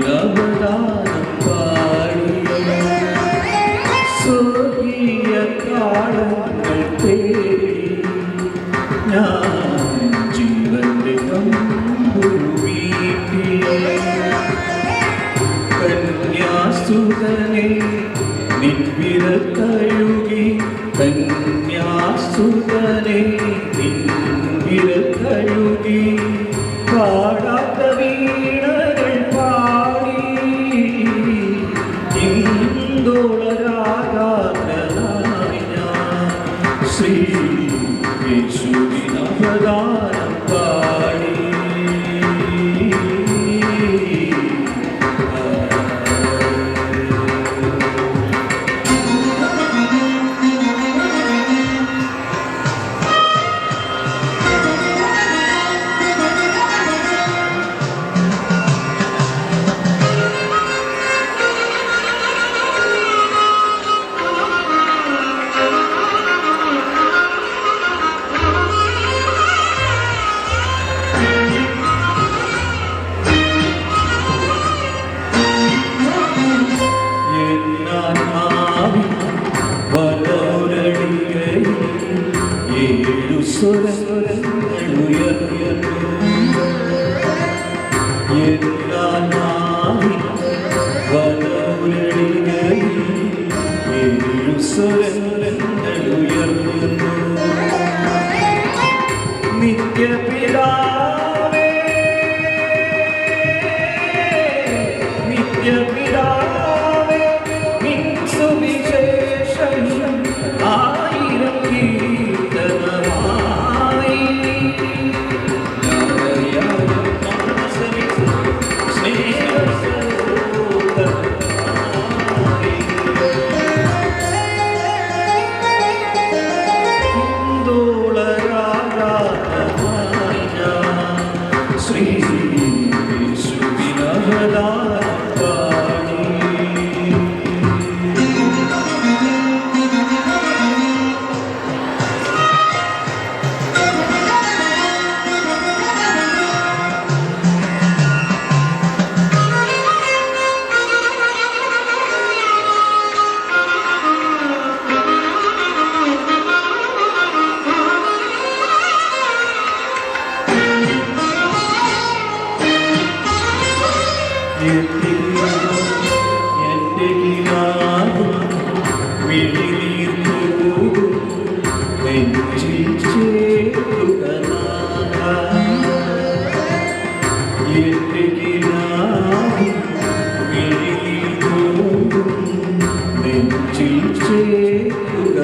സുവിനവദാനം പാടി സ്വർഗീയ കാലങ്ങൾ തേടി ഞാൻ ജീവന്റെ തമ്പുരു വീട്ടി കന്യാസുതനെ നിൻവിരൽ കഴുകി കന്യാസുതനെ നിൻവിരൽ കഴുകി പാടാത്ത വീണകൾ പാടി ഇന്ദോളരാഗാനായി ഞാൻ ശ്രീ യേശുവിനവദാനം പാടി നിത്യപിതാവേ നിത്യപിതാവേ നിൻ സുവിശേഷം ആയിരം കീർത്തനമായി ശ്രീ യേശുവിനവദാനം പാടി എന്റെ കിനാവ് വിളിനീർന്നു നെഞ്ചിൽ ചേരുക എന്റെ കിനാവ് വിളിനീർന്നു നെഞ്ചിൽ ചേരുക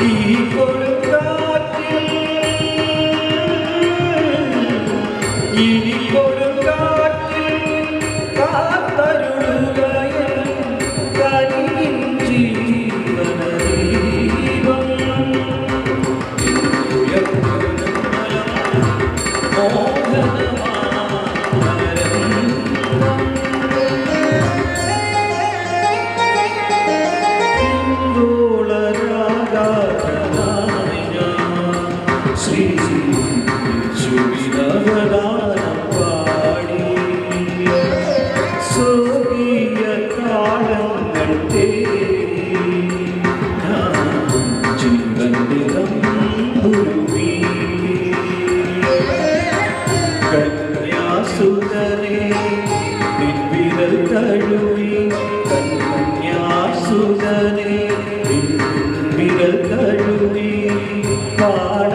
ഈ കൊടുങ്കാറ്റിൽ ഇനി കൊടുങ്കാറ്റിൽ കാത്തരുളുകയൻ കനിവിൻ ജീവനദീപം ഇന്ദോളരാഗാനായി ഞാൻ ശ്രീ യേശുവിനവദാനം പാടി സ്വർഗീയ കാലങ്ങൾ തേടി ഞാൻ ജീവന്റെ തമ്പുരു വീട്ടി കന്യാസുതനെ നിൻവിരൽ കഴുകി കന്യാസുതനെ നിൻവിരൽ കഴുകി പാട